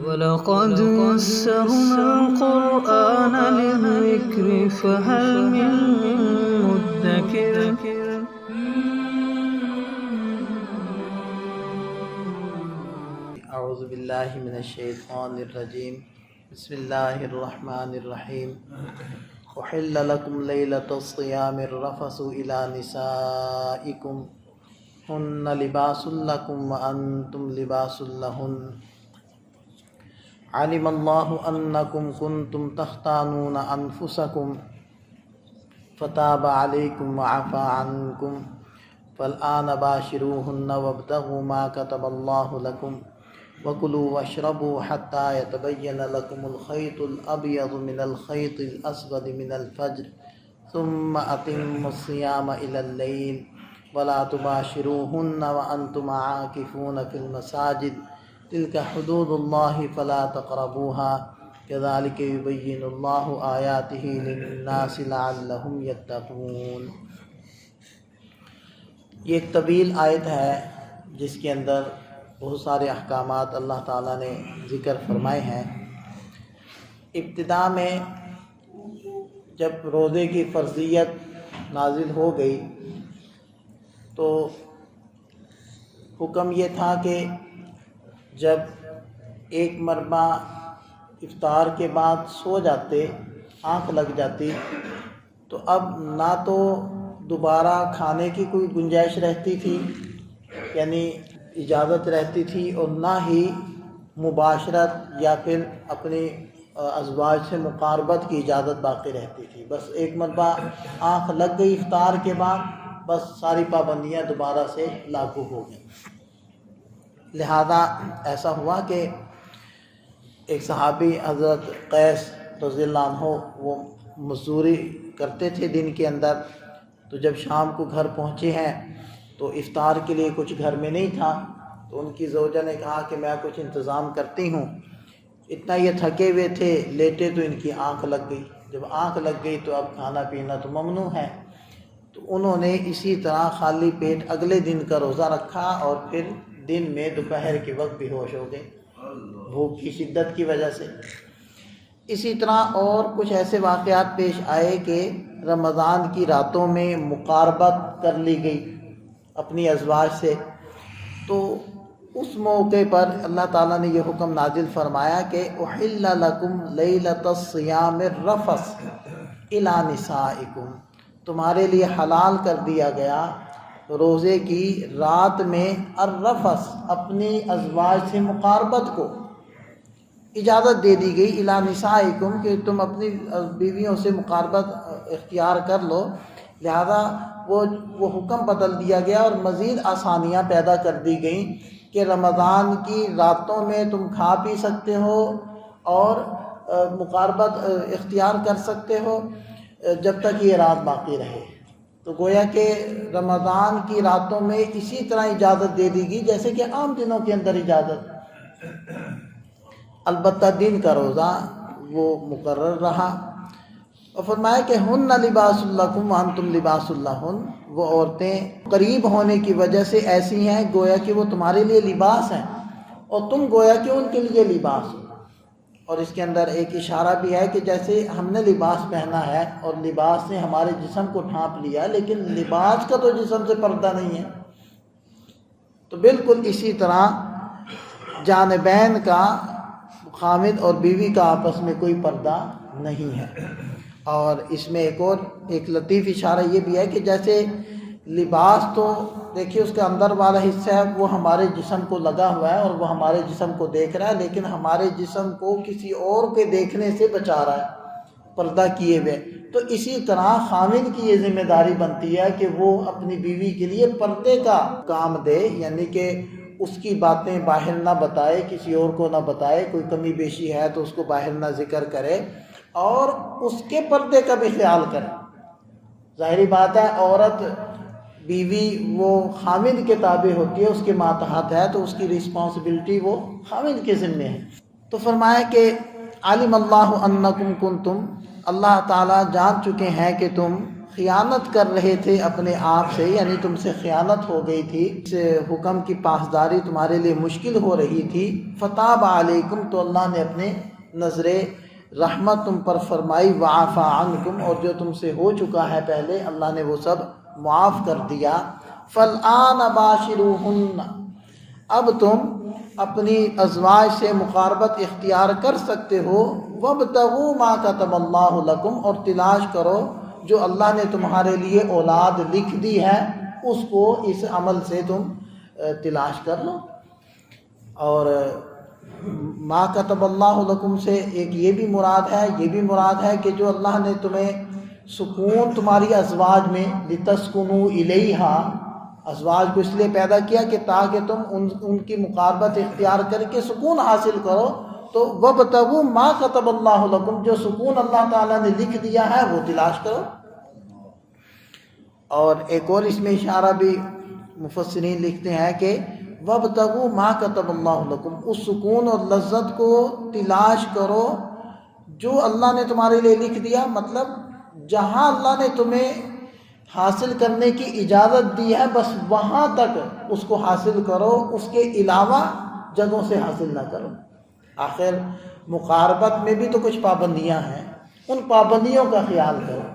وَلَقَدْ يَسَّرْنَا الْقُرْآنَ لِلذِّكْرِ فَهَلْ مِن مُّدَّكِرٍ اعوذ باللہ من الشیطان الرجیم بسم اللہ الرحمن الرحیم احل لکم لیلۃ الصیام الرفث الی نسائکم ہن لباس لکم وانتم لباس لہن علم اللہ انکم کنتم تختانون انفسکم فتاب علیکم وعفا عنکم فالآن باشروہن وابتغوا ما کتب اللہ لکم وَكُلُوا وَاشْرَبُوا حَتَّى يَتَبَيَّنَ لَكُمُ الْخَيْطُ الْأَبْيَضُ مِنَ الْخَيْطِ الْأَسْوَدِ مِنَ الْفَجْرِ ثُمَّ أَتِمُّوا الصِّيَامَ إِلَى اللَّيْلِ وَلَا تُبَاشِرُوهُنَّ وَأَنْتُمْ عَاكِفُونَ فِي الْمَسَاجِدِ تِلْكَ حُدُودُ اللَّهِ فَلَا تَقْرَبُوهَا كَذَلِكَ يُبَيِّنُ اللَّهُ آيَاتِهِ لِلنَّاسِ لَعَلَّهُمْ يَتَّقُونَ۔ یہ ایک طویل آیت ہے جس کے اندر بہت سارے احکامات اللہ تعالیٰ نے ذکر فرمائے ہیں۔ ابتدا میں جب روزے کی فرضیت نازل ہو گئی تو حکم یہ تھا کہ جب ایک مرتبہ افطار کے بعد سو جاتے، آنکھ لگ جاتی، تو اب نہ تو دوبارہ کھانے کی کوئی گنجائش رہتی تھی، یعنی اجازت رہتی تھی، اور نہ ہی مباشرت یا پھر اپنی ازواج سے مقاربت کی اجازت باقی رہتی تھی۔ بس ایک مرتبہ آنکھ لگ گئی افطار کے بعد، بس ساری پابندیاں دوبارہ سے لاگو ہو گئیں۔ لہذا ایسا ہوا کہ ایک صحابی حضرت قیس رضی اللہ عنہ وہ مزدوری کرتے تھے دن کے اندر، تو جب شام کو گھر پہنچے ہیں تو افطار کے لیے کچھ گھر میں نہیں تھا، تو ان کی زوجہ نے کہا کہ میں کچھ انتظام کرتی ہوں۔ اتنا یہ تھکے ہوئے تھے، لیٹے تو ان کی آنکھ لگ گئی۔ جب آنکھ لگ گئی تو اب کھانا پینا تو ممنوع ہے، تو انہوں نے اسی طرح خالی پیٹ اگلے دن کا روزہ رکھا، اور پھر دن میں دوپہر کے وقت بے ہوش ہو گئے بھوک کی شدت کی وجہ سے۔ اسی طرح اور کچھ ایسے واقعات پیش آئے کہ رمضان کی راتوں میں مقاربت کر لی گئی اپنی ازواج سے، تو اس موقع پر اللہ تعالیٰ نے یہ حکم نازل فرمایا کہ احل لکم لیلۃ الصیام الرفث الی نسائکم، تمہارے لیے حلال کر دیا گیا روزے کی رات میں الرفث، اپنی ازواج سے مقاربت کو اجازت دے دی گئی، الی نسائکم، کہ تم اپنی بیویوں سے مقاربت اختیار کر لو۔ لہذا وہ حکم بدل دیا گیا اور مزید آسانیاں پیدا کر دی گئیں کہ رمضان کی راتوں میں تم کھا پی سکتے ہو اور مقاربت اختیار کر سکتے ہو جب تک یہ رات باقی رہے۔ تو گویا کہ رمضان کی راتوں میں اسی طرح اجازت دے دی گئی جیسے کہ عام دنوں کے اندر اجازت، البتہ دن کا روزہ وہ مقرر رہا۔ اور فرمایا کہ ہن لباس لکم وانتم لباس لہن، وہ عورتیں قریب ہونے کی وجہ سے ایسی ہیں گویا کہ وہ تمہارے لیے لباس ہیں، اور تم گویا کہ ان کے لیے لباس ہو۔ اور اس کے اندر ایک اشارہ بھی ہے کہ جیسے ہم نے لباس پہنا ہے اور لباس نے ہمارے جسم کو ڈھانپ لیا، لیکن لباس کا تو جسم سے پردہ نہیں ہے، تو بالکل اسی طرح جانبین کا، خامد اور بیوی کا آپس میں کوئی پردہ نہیں ہے۔ اور اس میں ایک لطیف اشارہ یہ بھی ہے کہ جیسے لباس تو دیکھیے اس کا اندر والا حصہ ہے وہ ہمارے جسم کو لگا ہوا ہے اور وہ ہمارے جسم کو دیکھ رہا ہے، لیکن ہمارے جسم کو کسی اور کے دیکھنے سے بچا رہا ہے پردہ کیے ہوئے۔ تو اسی طرح خامد کی یہ ذمہ داری بنتی ہے کہ وہ اپنی بیوی کے لیے پردے کا کام دے، یعنی کہ اس کی باتیں باہر نہ بتائے، کسی اور کو نہ بتائے، کوئی کمی بیشی ہے تو اس کو باہر نہ ذکر کرے، اور اس کے پردے کا بھی خیال کرے۔ ظاہری بات ہے عورت بیوی وہ خامد کے تابع ہوتی ہے، اس کے ماتحت ہے، تو اس کی رسپانسبلٹی وہ خامد کے ذمے ہے۔ تو فرمایا کہ علم اللہ انکم کنتم، اللہ تعالیٰ جان چکے ہیں کہ تم خیانت کر رہے تھے اپنے آپ سے، یعنی تم سے خیانت ہو گئی تھی، اس حکم کی پاسداری تمہارے لیے مشکل ہو رہی تھی، فتاب علیکم، تو اللہ نے اپنے نظر رحمت تم پر فرمائی، وعفا عنکم، اور جو تم سے ہو چکا ہے پہلے اللہ نے وہ سب معاف کر دیا۔ فالآن باشروہن، اب تم اپنی ازواج سے مقاربت اختیار کر سکتے ہو، وابتغوا ما کتب اللہ لکم، اور تلاش کرو جو اللہ نے تمہارے لیے اولاد لکھ دی ہے اس کو، اس عمل سے تم تلاش کر لو۔ اور ما کتب اللہ لکم سے ایک یہ بھی مراد ہے، یہ بھی مراد ہے کہ جو اللہ نے تمہیں سکون تمہاری ازواج میں، لتسکنوا الیہا، ازواج کو اس لیے پیدا کیا کہ تاکہ تم ان کی مقاربت اختیار کر کے سکون حاصل کرو، تو وابتغوا ما کتب اللہ لکم، جو سکون اللہ تعالیٰ نے لکھ دیا ہے وہ تلاش کرو۔ اور ایک اور اس میں اشارہ بھی مفسرین لکھتے ہیں کہ وابتغوا ما کتب اللہ لکم، اس سکون اور لذت کو تلاش کرو جو اللہ نے تمہارے لیے لکھ دیا، مطلب جہاں اللہ نے تمہیں حاصل کرنے کی اجازت دی ہے بس وہاں تک اس کو حاصل کرو، اس کے علاوہ جگہوں سے حاصل نہ کرو۔ آخر مقاربت میں بھی تو کچھ پابندیاں ہیں، ان پابندیوں کا خیال کرو۔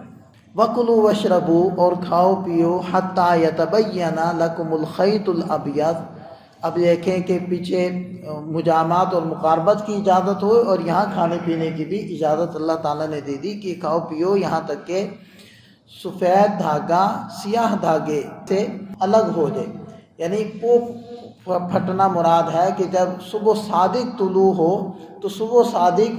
وَكُلُوا وَاشْرَبُوا، اور کھاؤ پیو، حَتَّى يَتَبَيَّنَ لَكُمُ الْخَيْطُ الْأَبْيَضُ۔ اب دیکھیں کہ پیچھے مجامعات اور مقاربت کی اجازت ہو، اور یہاں کھانے پینے کی بھی اجازت اللہ تعالیٰ نے دے دی کہ کھاؤ پیو یہاں تک کہ سفید دھاگا سیاہ دھاگے سے الگ ہو جائے، یعنی پھٹنا مراد ہے کہ جب صبح صادق طلوع ہو تو صبح صادق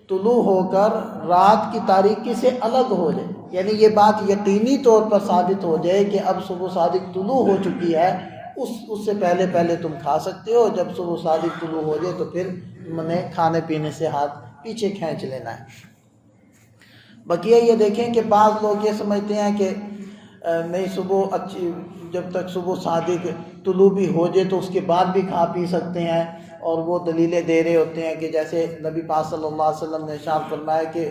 طلوع ہو کر رات کی تاریکی سے الگ ہو جائے، یعنی یہ بات یقینی طور پر ثابت ہو جائے کہ اب صبح صادق طلوع ہو چکی ہے، اس سے پہلے تم کھا سکتے ہو۔ جب صبح صادق طلوع ہو جائے تو پھر تم نے کھانے پینے سے ہاتھ پیچھے کھینچ لینا ہے۔ بقیہ یہ دیکھیں کہ بعض لوگ یہ سمجھتے ہیں کہ نہیں، صبح جب تک صبح صادق طلوع بھی ہو جائے تو اس کے بعد بھی کھا پی سکتے ہیں، اور وہ دلیلیں دے رہے ہوتے ہیں کہ جیسے نبی پاک صلی اللہ علیہ وسلم نے ارشاد فرمایا کہ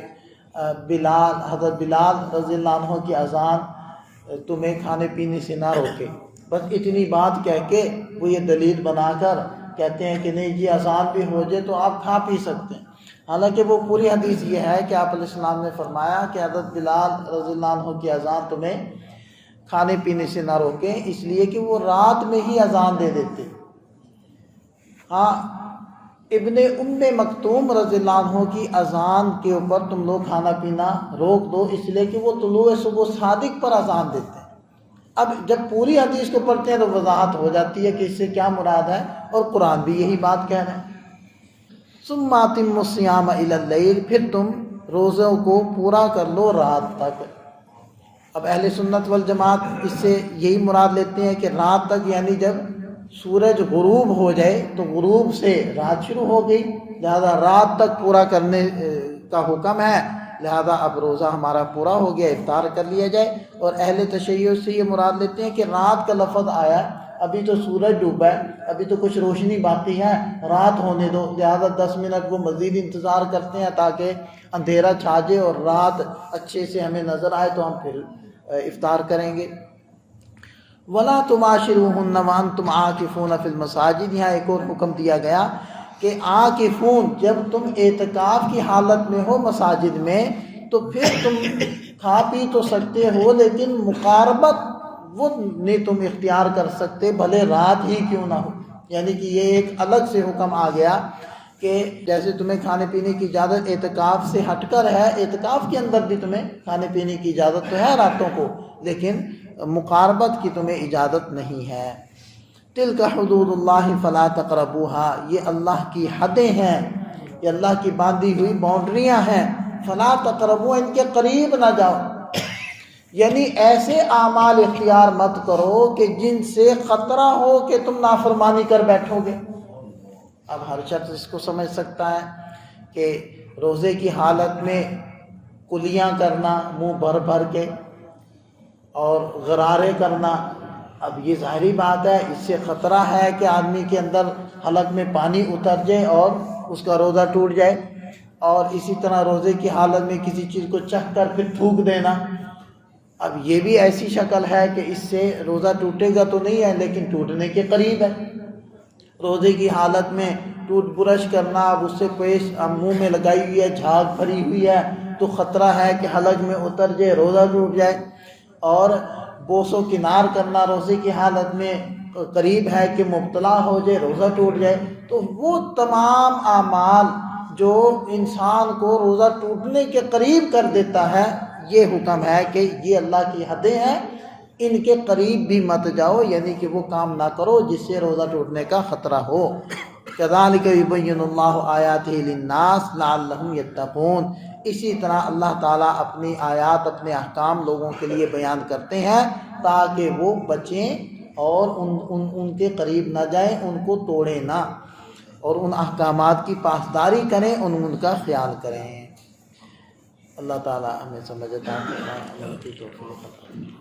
حضرت بلال رضی اللہ عنہ کی اذان تمہیں کھانے پینے سے نہ روکے، بس اتنی بات کہہ کے وہ یہ دلیل بنا کر کہتے ہیں کہ نہیں جی اذان بھی ہو جائے تو آپ کھا پی سکتے ہیں، حالانکہ وہ پوری حدیث یہ ہے کہ آپ علیہ السلام نے فرمایا کہ حضرت بلال رضی اللہ عنہ کی اذان تمہیں کھانے پینے سے نہ روکیں، اس لیے کہ وہ رات میں ہی اذان دے دیتے۔ ہاں، ابن مکتوم رضی اللہ عنہ کی اذان کے اوپر تم لوگ کھانا پینا روک دو، اس لیے کہ وہ طلوع صبح صادق پر اذان دیتے ہیں۔ اب جب پوری حدیث کو پڑھتے ہیں تو وضاحت ہو جاتی ہے کہ اس سے کیا مراد ہے، اور قرآن بھی یہی بات کہہ رہے ہیں۔ ثم اتموا الصیام الی اللیل، پھر تم روزوں کو پورا کر لو رات تک۔ اب اہل سنت والجماعت اس سے یہی مراد لیتے ہیں کہ رات تک، یعنی جب سورج غروب ہو جائے تو غروب سے رات شروع ہو گئی، لہذا رات تک پورا کرنے کا حکم ہے، لہذا اب روزہ ہمارا پورا ہو گیا، افطار کر لیا جائے۔ اور اہل تشیع سے یہ مراد لیتے ہیں کہ رات کا لفظ آیا، ابھی تو سورج ڈوبا ہے، ابھی تو کچھ روشنی باقی ہے، رات ہونے دو، لہذا 10 منٹ وہ مزید انتظار کرتے ہیں تاکہ اندھیرا چھا جائے اور رات اچھے سے ہمیں نظر آئے تو ہم پھر افطار کریں گے۔ وَلَا تُبَاشِرُوهُنَّ وَأَنْتُمْ عَاكِفُونَ فِي الْمَسَاجِدِ، یہاں ایک اور حکم دیا گیا کہ عاکفون، جب تم اعتکاف کی حالت میں ہو مساجد میں تو پھر تم کھا پی تو سکتے ہو، لیکن مقاربت وہ نہیں تم اختیار کر سکتے بھلے رات ہی کیوں نہ ہو، یعنی کہ یہ ایک الگ سے حکم آ گیا کہ جیسے تمہیں کھانے پینے کی اجازت اعتکاف سے ہٹ کر ہے، اعتکاف کے اندر بھی تمہیں کھانے پینے کی اجازت تو ہے راتوں کو، لیکن مقاربت کی تمہیں اجازت نہیں ہے۔ تلک حدود اللہ فلا تقربوها، یہ اللہ کی حدیں ہیں، یہ اللہ کی باندھی ہوئی باؤنڈریاں ہیں، فلا تقربوها، ان کے قریب نہ جاؤ، یعنی ایسے اعمال اختیار مت کرو کہ جن سے خطرہ ہو کہ تم نافرمانی کر بیٹھو گے۔ اب ہر شخص اس کو سمجھ سکتا ہے کہ روزے کی حالت میں کلیاں کرنا منہ بھر بھر کے اور غرارے کرنا، اب یہ ظاہری بات ہے، اس سے خطرہ ہے کہ آدمی کے اندر حلق میں پانی اتر جائے اور اس کا روزہ ٹوٹ جائے، اور اسی طرح روزے کی حالت میں کسی چیز کو چکھ کر پھر تھوک دینا، اب یہ بھی ایسی شکل ہے کہ اس سے روزہ ٹوٹے گا تو نہیں ہے لیکن ٹوٹنے کے قریب ہے. روزے کی حالت میں ٹوٹ برش کرنا، اب اس سے پیش منہ میں لگائی ہوئی ہے، جھاگ بھری ہوئی ہے تو خطرہ ہے کہ حلق میں اتر جائے، روزہ ٹوٹ جائے. اور بوس و کنار کرنا روزے کی حالت میں قریب ہے کہ مبتلا ہو جائے، روزہ ٹوٹ جائے. تو وہ تمام اعمال جو انسان کو روزہ ٹوٹنے کے قریب کر دیتا ہے، یہ حکم ہے کہ یہ اللہ کی حدیں ہیں، ان کے قریب بھی مت جاؤ، یعنی کہ وہ کام نہ کرو جس سے روزہ ٹوٹنے کا خطرہ ہو. كذلك يبين الله آیاتہ للناس لعلهم يتقون. اسی طرح اللہ تعالیٰ اپنی آیات، اپنے احکام لوگوں کے لیے بیان کرتے ہیں تاکہ وہ بچیں اور ان کے قریب نہ جائیں، ان کو توڑیں نہ، اور ان احکامات کی پاسداری کریں، ان کا خیال کریں. اللہ تعالیٰ ہمیں سمجھ عطا فرمائے.